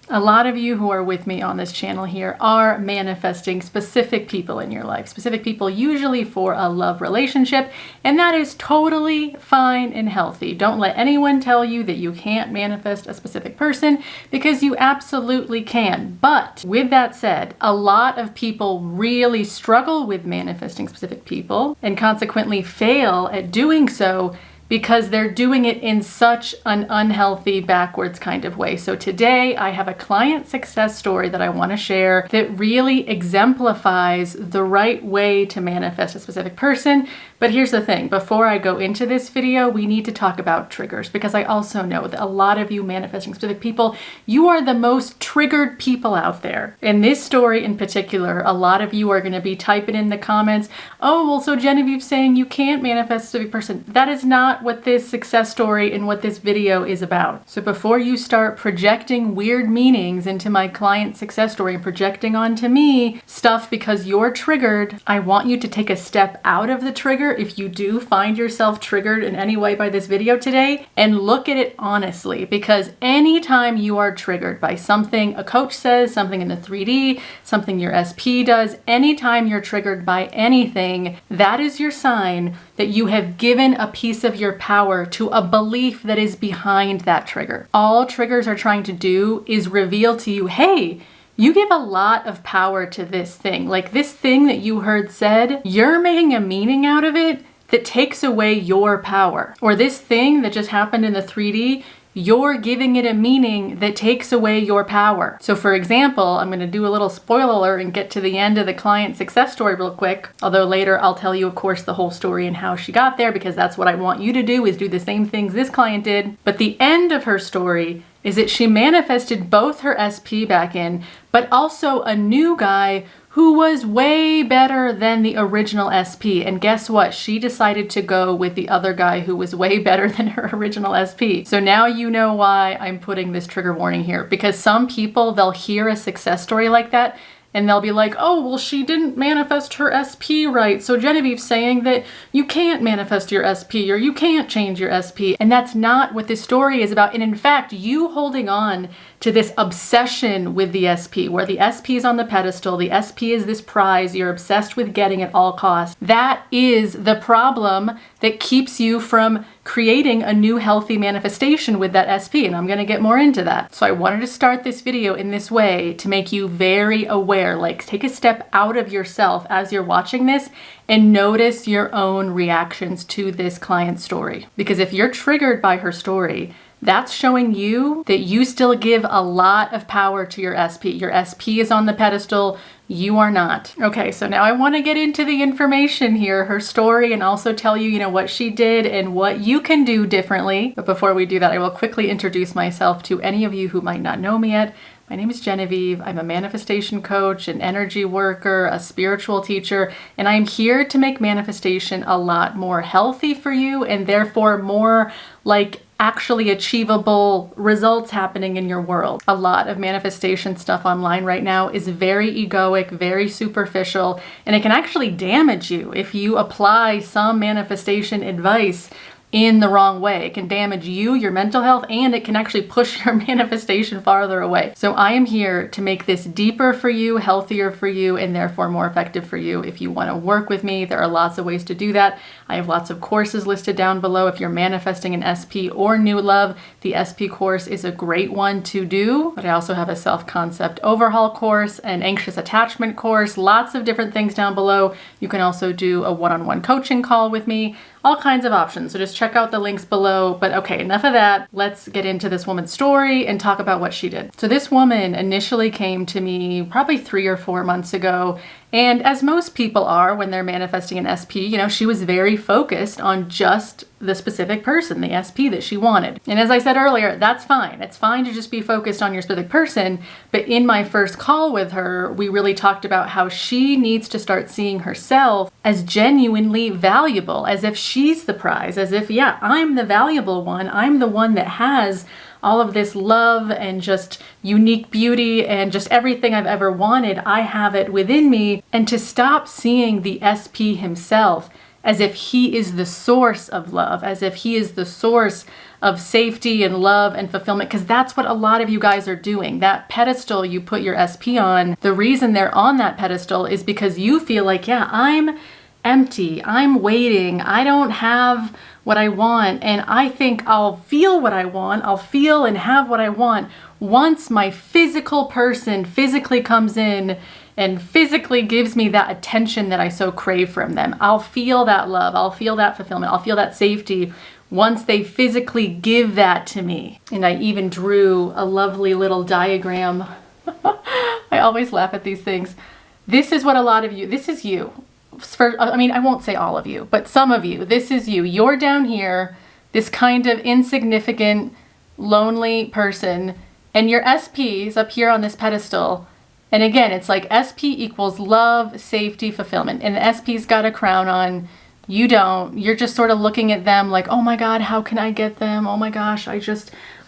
A lot of you who are with me on this channel here are manifesting specific people in your life, specific people usually for a love relationship, and that is totally fine and healthy. Don't let anyone tell you that you can't manifest a specific person, because you absolutely can. But with that said, a lot of people really struggle with manifesting specific people and consequently fail at doing so because they're doing it in such an unhealthy, backwards kind of way. So today I have a client success story that I want to share that really exemplifies the right way to manifest a specific person. But here's the thing, before I go into this video, we need to talk about triggers, because I also know that a lot of you manifesting specific people, you are the most triggered people out there. In this story in particular, a lot of you are going to be typing in the comments, oh, well, so Genevieve's saying you can't manifest a specific person. That is not what this success story and what this video is about. So before you start projecting weird meanings into my client success story and projecting onto me stuff because you're triggered, I want you to take a step out of the trigger if you do find yourself triggered in any way by this video today, and look at it honestly, because anytime you are triggered by something a coach says, something in the 3D, something your SP does, anytime you're triggered by anything, that is your sign that you have given a piece of your power to a belief that is behind that trigger. All triggers are trying to do is reveal to you, hey, you give a lot of power to this thing. Like this thing that you heard said, you're making a meaning out of it that takes away your power. Or this thing that just happened in the 3D, you're giving it a meaning that takes away your power. So for example, I'm going to do a little spoiler alert and get to the end of the client success story real quick. Although later I'll tell you, of course, the whole story and how she got there, because that's what I want you to do, is do the same things this client did. But the end of her story is that she manifested both her SP back in, but also a new guy who was way better than the original SP. And guess what? She decided to go with the other guy who was way better than her original SP. So now you know why I'm putting this trigger warning here, because some people, they'll hear a success story like that and they'll be like, oh, well, she didn't manifest her SP right, so Genevieve's saying that you can't manifest your SP or you can't change your SP. And that's not what this story is about. And in fact, you holding on to this obsession with the SP, where the SP is on the pedestal, the SP is this prize you're obsessed with getting at all costs. That is the problem that keeps you from creating a new healthy manifestation with that SP, and I'm going to get more into that. So I wanted to start this video in this way to make you very aware, like take a step out of yourself as you're watching this and notice your own reactions to this client story. Because if you're triggered by her story, that's showing you that you still give a lot of power to your SP. Your SP is on the pedestal, you are not. Okay, so now I want to get into the information here, her story, and also tell you, what she did and what you can do differently. But before we do that, I will quickly introduce myself to any of you who might not know me yet. My name is Genevieve. I'm a manifestation coach, an energy worker, a spiritual teacher, and I'm here to make manifestation a lot more healthy for you, and therefore more like actually achievable results happening in your world. A lot of manifestation stuff online right now is very egoic, very superficial, and it can actually damage you if you apply some manifestation advice in the wrong way. It can damage you, your mental health, and it can actually push your manifestation farther away. So I am here to make this deeper for you, healthier for you, and therefore more effective for you. If you want to work with me, there are lots of ways to do that. I have lots of courses listed down below. If you're manifesting an SP or new love, the SP course is a great one to do. But I also have a self-concept overhaul course, an anxious attachment course, lots of different things down below. You can also do a one-on-one coaching call with me, all kinds of options. So just check out the links below. But okay, enough of that. Let's get into this woman's story and talk about what she did. So this woman initially came to me probably 3 or 4 months ago. And as most people are when they're manifesting an SP, she was very focused on just the specific person, the SP that she wanted. And as I said earlier, that's fine. It's fine to just be focused on your specific person. But in my first call with her, we really talked about how she needs to start seeing herself as genuinely valuable, as if she's the prize, as if, yeah, I'm the valuable one. I'm the one that has all of this love and just unique beauty and just everything I've ever wanted. I have it within me. And to stop seeing the SP himself as if he is the source of love, as if he is the source of safety and love and fulfillment, because that's what a lot of you guys are doing. That pedestal you put your SP on, the reason they're on that pedestal is because you feel like, yeah, I'm empty, I'm waiting, I don't have what I want, and I think I'll feel what I want, I'll feel and have what I want once my physical person physically comes in and physically gives me that attention that I so crave from them. I'll feel that love, I'll feel that fulfillment, I'll feel that safety once they physically give that to me. And I even drew a lovely little diagram. I always laugh at these things. This is what a lot of you, this is you. I mean, I won't say all of you, but some of you, this is you. You're down here, this kind of insignificant, lonely person, and your SP's up here on this pedestal. And again, it's like SP equals love, safety, fulfillment. And the SP's got a crown on. You don't. You're just sort of looking at them like, oh my God, how can I get them? Oh my gosh, I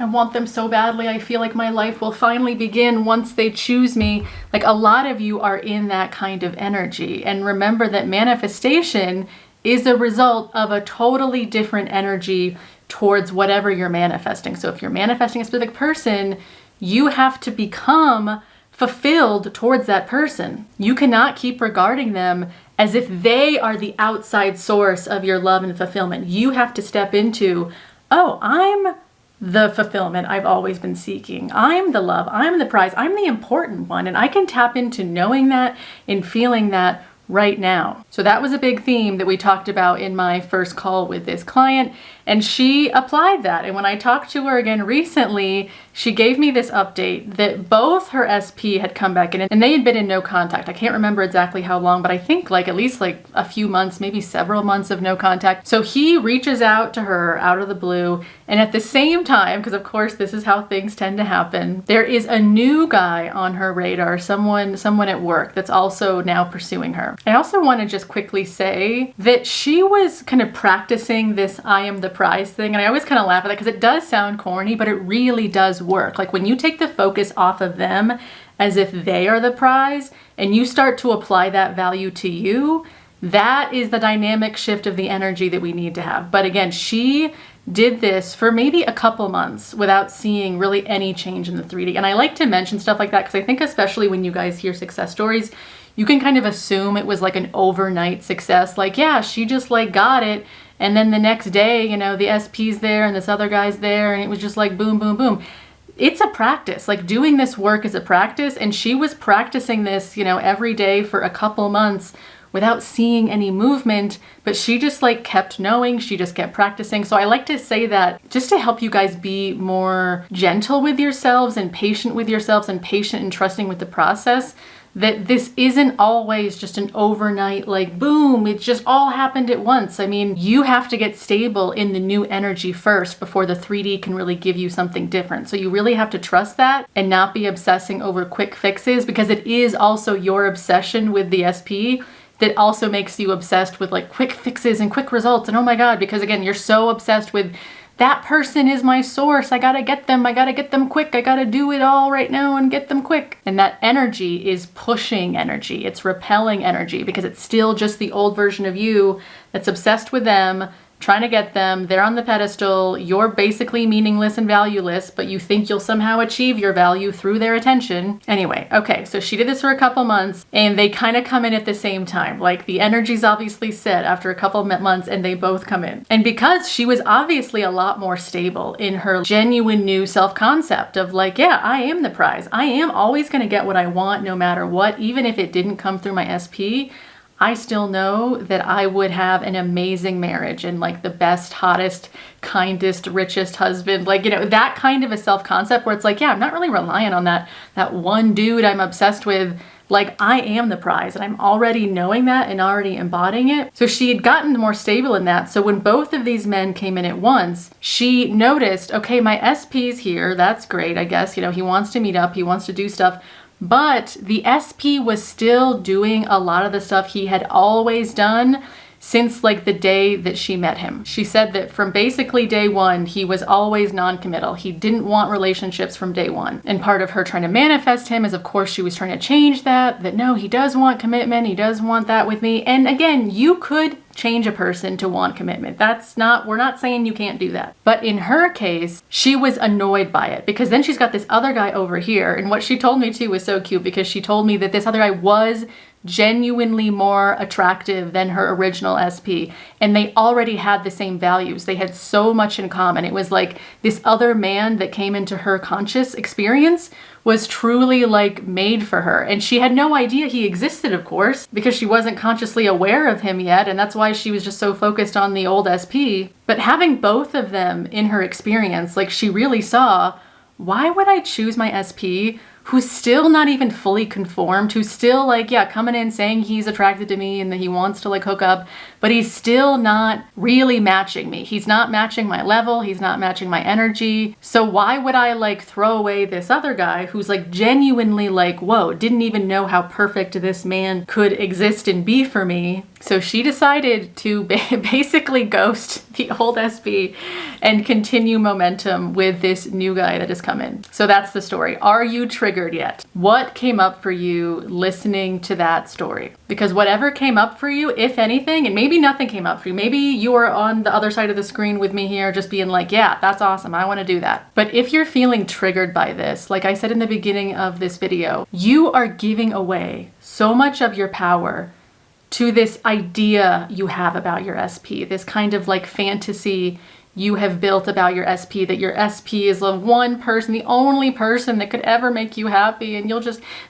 want them so badly. I feel like my life will finally begin once they choose me. Like, a lot of you are in that kind of energy. And remember that manifestation is a result of a totally different energy towards whatever you're manifesting. So if you're manifesting a specific person, you have to become fulfilled towards that person. You cannot keep regarding them as if they are the outside source of your love and fulfillment. You have to step into, oh, I'm the fulfillment I've always been seeking. I'm the love, I'm the prize, I'm the important one. And I can tap into knowing that and feeling that right now. So that was a big theme that we talked about in my first call with this client, and she applied that. And when I talked to her again recently, she gave me this update that both her SP had come back in and they had been in no contact. I can't remember exactly how long, but I think like at least like a few months, maybe several months of no contact. So he reaches out to her out of the blue, and at the same time, because of course this is how things tend to happen, there is a new guy on her radar, someone at work that's also now pursuing her. I also want to just quickly say that she was kind of practicing this I am the prize thing, and I always kind of laugh at that because it does sound corny, but it really does work. Like when you take the focus off of them as if they are the prize and you start to apply that value to you, that is the dynamic shift of the energy that we need to have. But again, she did this for maybe a couple months without seeing really any change in the 3D. And I like to mention stuff like that because I think especially when you guys hear success stories, you can kind of assume it was like an overnight success. Like, yeah, she just like got it. And then the next day, you know, the SP's there and this other guy's there. And it was just like boom, boom, boom. It's a practice. Like doing this work is a practice. And she was practicing this, you know, every day for a couple months without seeing any movement, but she just like kept knowing, she just kept practicing. So I like to say that just to help you guys be more gentle with yourselves and patient with yourselves and patient and trusting with the process, that this isn't always just an overnight, like boom, it just all happened at once. I mean, you have to get stable in the new energy first before the 3D can really give you something different. So you really have to trust that and not be obsessing over quick fixes, because it is also your obsession with the SP that also makes you obsessed with like quick fixes and quick results. And oh my God, because again, you're so obsessed with that person is my source. I gotta get them quick. I gotta do it all right now and get them quick. And that energy is pushing energy. It's repelling energy because it's still just the old version of you that's obsessed with them, trying to get them. They're on the pedestal. You're basically meaningless and valueless, but you think you'll somehow achieve your value through their attention. Anyway, okay, so she did this for a couple months and they kind of come in at the same time. Like the energy's obviously set after a couple of months and they both come in. And because she was obviously a lot more stable in her genuine new self-concept of like, yeah, I am the prize. I am always going to get what I want no matter what, even if it didn't come through my SP. I still know that I would have an amazing marriage and like the best, hottest, kindest, richest husband. Like, you know, that kind of a self-concept where it's like, yeah, I'm not really relying on that one dude I'm obsessed with. Like, I am the prize and I'm already knowing that and already embodying it. So she had gotten more stable in that. So when both of these men came in at once, she noticed, okay, my SP's here. That's great. I guess, you know, he wants to meet up. He wants to do stuff. But the SP was still doing a lot of the stuff he had always done since like the day that she met him. She said that from basically day one, he was always non-committal. He didn't want relationships from day one. And part of her trying to manifest him is, of course, she was trying to change that no, he does want commitment. He does want that with me. And again, you could change a person to want commitment. We're not saying you can't do that. But in her case, she was annoyed by it because then she's got this other guy over here. And what she told me too was so cute because she told me that this other guy was genuinely more attractive than her original SP. And they already had the same values. They had so much in common. It was like this other man that came into her conscious experience was truly like made for her. And she had no idea he existed, of course, because she wasn't consciously aware of him yet. And that's why she was just so focused on the old SP. But having both of them in her experience, like she really saw, why would I choose my SP who's still not even fully conformed, who's still like, yeah, coming in saying he's attracted to me and that he wants to like hook up, but he's still not really matching me. He's not matching my level. He's not matching my energy. So why would I like throw away this other guy who's like genuinely like, whoa, didn't even know how perfect this man could exist and be for me. So she decided to basically ghost the old SP and continue momentum with this new guy that has come in. So that's the story. Are you triggered yet? What came up for you listening to that story? Because whatever came up for you, if anything, and maybe nothing came up for you, maybe you are on the other side of the screen with me here just being like, yeah, that's awesome. I want to do that. But if you're feeling triggered by this, like I said in the beginning of this video, you are giving away so much of your power to this idea you have about your SP, this kind of like fantasy you have built about your SP, that your SP is the one person, the only person that could ever make you happy. And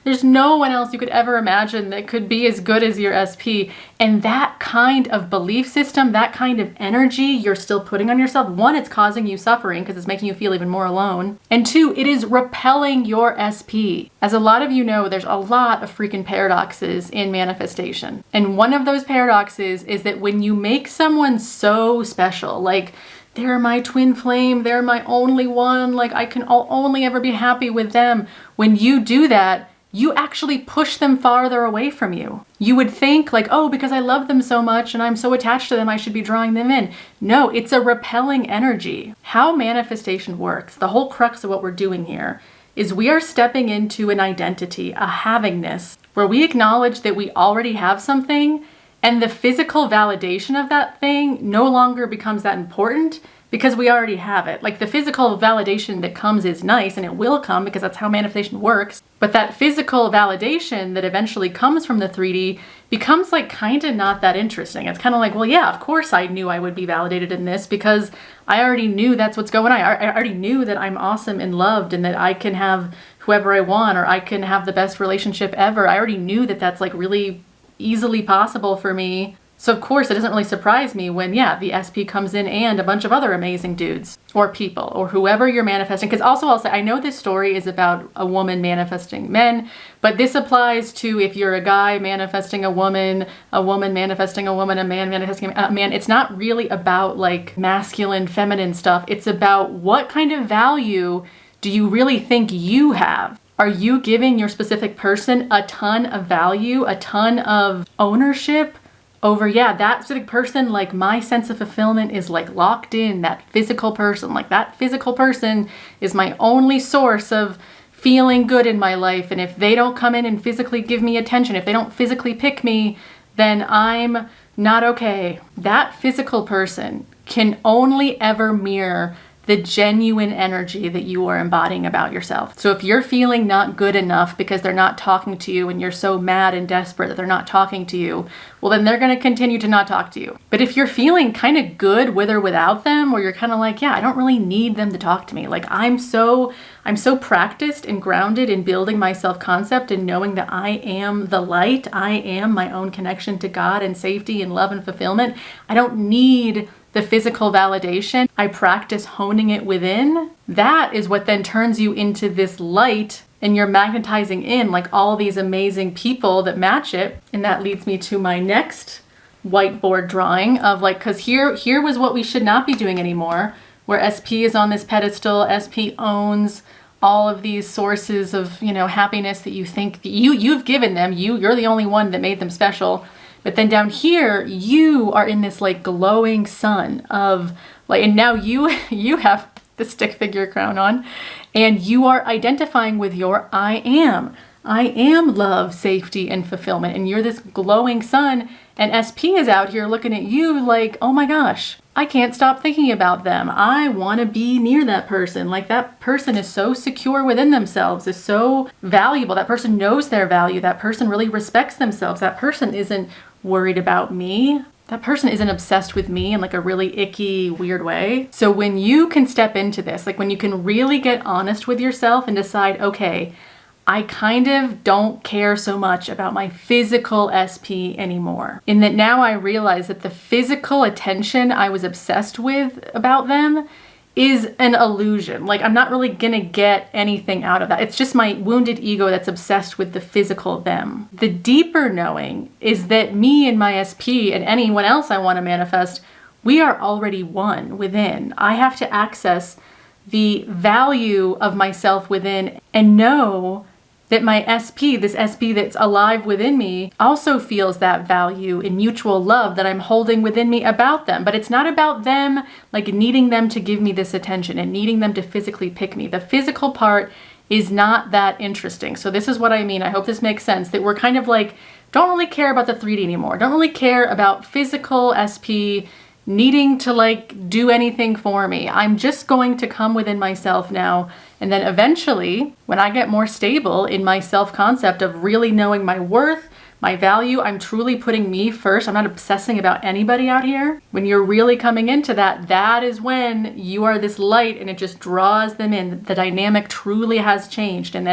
there's no one else you could ever imagine that could be as good as your SP. And that kind of belief system, that kind of energy you're still putting on yourself, one, it's causing you suffering because it's making you feel even more alone. And two, it is repelling your SP. As a lot of you know, there's a lot of freaking paradoxes in manifestation. And one of those paradoxes is that when you make someone so special, like, they're my twin flame, they're my only one, like I'll only ever be happy with them. When you do that, you actually push them farther away from you. You would think like, oh, because I love them so much and I'm so attached to them, I should be drawing them in. No, it's a repelling energy. How manifestation works, the whole crux of what we're doing here, is we are stepping into an identity, a havingness, where we acknowledge that we already have something. And the physical validation of that thing no longer becomes that important because we already have it. Like the physical validation that comes is nice and it will come because that's how manifestation works. But that physical validation that eventually comes from the 3D becomes like kind of not that interesting. It's kind of like, well, yeah, of course I knew I would be validated in this because I already knew that's what's going on. I already knew that I'm awesome and loved and that I can have whoever I want or I can have the best relationship ever. I already knew that that's like really easily possible for me. So of course it doesn't really surprise me when, yeah, the SP comes in and a bunch of other amazing dudes or people or whoever you're manifesting. Because also I'll say, I know this story is about a woman manifesting men, but this applies to if you're a guy manifesting a woman manifesting a woman, a man manifesting a man. It's not really about like masculine, feminine stuff. It's about what kind of value do you really think you have? Are you giving your specific person a ton of value, a ton of ownership over, yeah, that specific person, like my sense of fulfillment is like locked in that physical person, like that physical person is my only source of feeling good in my life. And if they don't come in and physically give me attention, if they don't physically pick me, then I'm not okay. That physical person can only ever mirror the genuine energy that you are embodying about yourself. So if you're feeling not good enough because they're not talking to you and you're so mad and desperate that they're not talking to you, well, then they're going to continue to not talk to you. But if you're feeling kind of good with or without them, or you're kind of like, yeah, I don't really need them to talk to me. Like I'm so practiced and grounded in building my self-concept and knowing that I am the light. I am my own connection to God and safety and love and fulfillment. I don't need the physical validation. I practice honing it within. That is what then turns you into this light and you're magnetizing in like all these amazing people that match it. And that leads me to my next whiteboard drawing of like, cause here was what we should not be doing anymore, where SP is on this pedestal. SP owns all of these sources of, happiness that you think you've given them. You're the only one that made them special. But then down here, you are in this like glowing sun of like, and now you have the stick figure crown on, and you are identifying with your I am. I am love, safety, and fulfillment. And you're this glowing sun, and SP is out here looking at you like, oh my gosh, I can't stop thinking about them. I want to be near that person. Like, that person is so secure within themselves, is so valuable. That person knows their value. That person really respects themselves. That person isn't worried about me. That person isn't obsessed with me in like a really icky, weird way. So when you can step into this, like when you can really get honest with yourself and decide, okay, I kind of don't care so much about my physical SP anymore. In that now I realize that the physical attention I was obsessed with about them is an illusion. Like, I'm not really gonna get anything out of that. It's just my wounded ego that's obsessed with the physical them. The deeper knowing is that me and my SP and anyone else I wanna manifest, we are already one within. I have to access the value of myself within and know that my SP, this SP that's alive within me, also feels that value in mutual love that I'm holding within me about them. But it's not about them, like needing them to give me this attention and needing them to physically pick me. The physical part is not that interesting. So this is what I mean. I hope this makes sense, that we're kind of like, don't really care about the 3D anymore. Don't really care about physical SP needing to like do anything for me. I'm just going to come within myself now. And then eventually, when I get more stable in my self-concept of really knowing my worth, my value, I'm truly putting me first. I'm not obsessing about anybody out here. When you're really coming into that, that is when you are this light and it just draws them in. The dynamic truly has changed and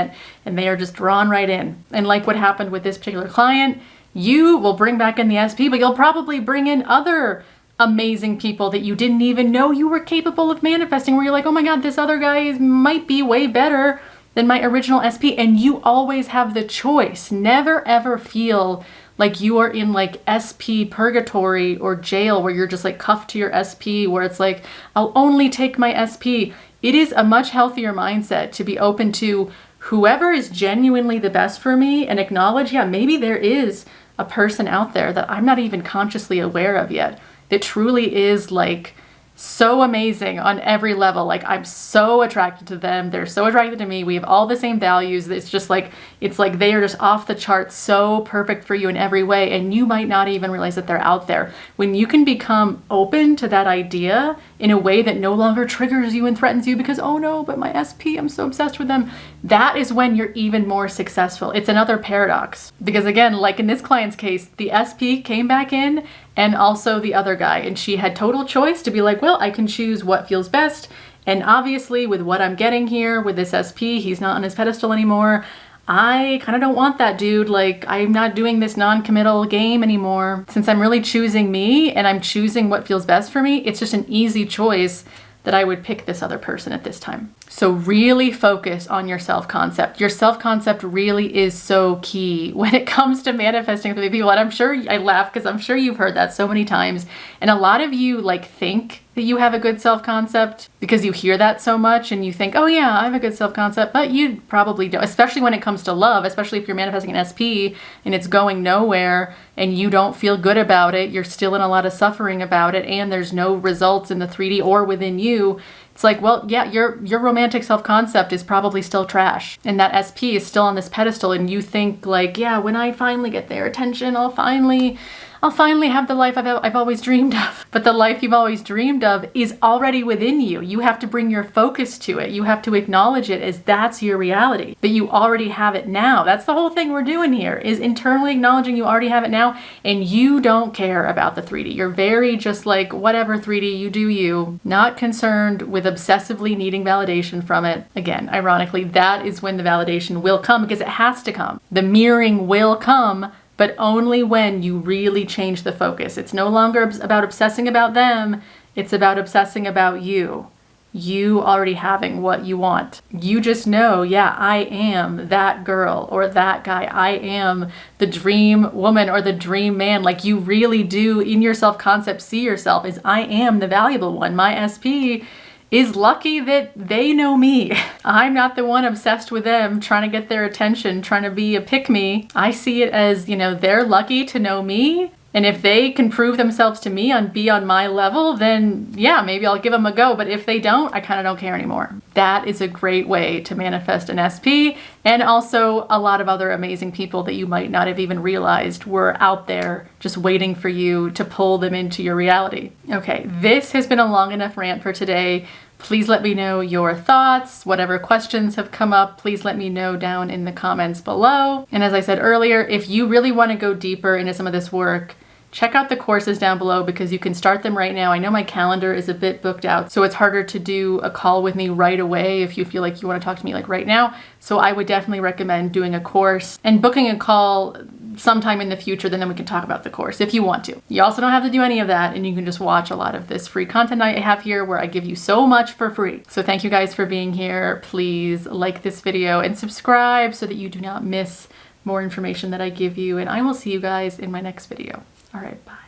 they are just drawn right in. And like what happened with this particular client, you will bring back in the SP, but you'll probably bring in other amazing people that you didn't even know you were capable of manifesting, where you're like, oh my God, this other guy might be way better than my original SP. And you always have the choice. Never ever feel like you are in like SP purgatory or jail where you're just like cuffed to your SP, where it's like, I'll only take my SP. It is a much healthier mindset to be open to whoever is genuinely the best for me and acknowledge, yeah, maybe there is a person out there that I'm not even consciously aware of yet, that truly is like so amazing on every level. Like, I'm so attracted to them. They're so attracted to me. We have all the same values. It's just like, it's like they are just off the charts, so perfect for you in every way. And you might not even realize that they're out there. When you can become open to that idea in a way that no longer triggers you and threatens you because, oh no, but my SP, I'm so obsessed with them. That is when you're even more successful. It's another paradox. Because again, like in this client's case, the SP came back in and also the other guy. And she had total choice to be like, well, I can choose what feels best. And obviously with what I'm getting here with this SP, he's not on his pedestal anymore. I kind of don't want that dude. Like, I'm not doing this non-committal game anymore. Since I'm really choosing me and I'm choosing what feels best for me, it's just an easy choice that I would pick this other person at this time. So really focus on your self-concept. Your self-concept really is so key when it comes to manifesting with people. And I'm sure, I laugh because I'm sure you've heard that so many times. And a lot of you like think that you have a good self-concept because you hear that so much and you think, oh yeah, I have a good self-concept, but you probably don't, especially when it comes to love, especially if you're manifesting an SP and it's going nowhere and you don't feel good about it, you're still in a lot of suffering about it, and there's no results in the 3D or within you. It's like, well, yeah, your romantic self-concept is probably still trash. And that SP is still on this pedestal and you think like, yeah, when I finally get their attention, I'll finally have the life I've always dreamed of. But the life you've always dreamed of is already within you. You have to bring your focus to it. You have to acknowledge it as that's your reality, that you already have it now. That's the whole thing we're doing here, is internally acknowledging you already have it now and you don't care about the 3D. You're very just like, whatever 3D, you do you, not concerned with obsessively needing validation from it. Again, ironically, that is when the validation will come, because it has to come. The mirroring will come, but only when you really change the focus. It's no longer about obsessing about them. It's about obsessing about you. You already having what you want. You just know, yeah, I am that girl or that guy. I am the dream woman or the dream man. Like, you really do in your self-concept see yourself as I am the valuable one. My SP is lucky that they know me. I'm not the one obsessed with them, trying to get their attention, trying to be a pick-me. I see it as, you know, they're lucky to know me. And if they can prove themselves to me and be on my level, then yeah, maybe I'll give them a go. But if they don't, I kind of don't care anymore. That is a great way to manifest an SP, and also a lot of other amazing people that you might not have even realized were out there just waiting for you to pull them into your reality. Okay, this has been a long enough rant for today. Please let me know your thoughts. Whatever questions have come up, please let me know down in the comments below. And as I said earlier, if you really want to go deeper into some of this work, check out the courses down below because you can start them right now. I know my calendar is a bit booked out, so it's harder to do a call with me right away if you feel like you want to talk to me like right now. So I would definitely recommend doing a course and booking a call sometime in the future, then we can talk about the course if you want to. You also don't have to do any of that, and you can just watch a lot of this free content I have here where I give you so much for free. So thank you guys for being here. Please like this video and subscribe so that you do not miss more information that I give you, and I will see you guys in my next video. All right, bye.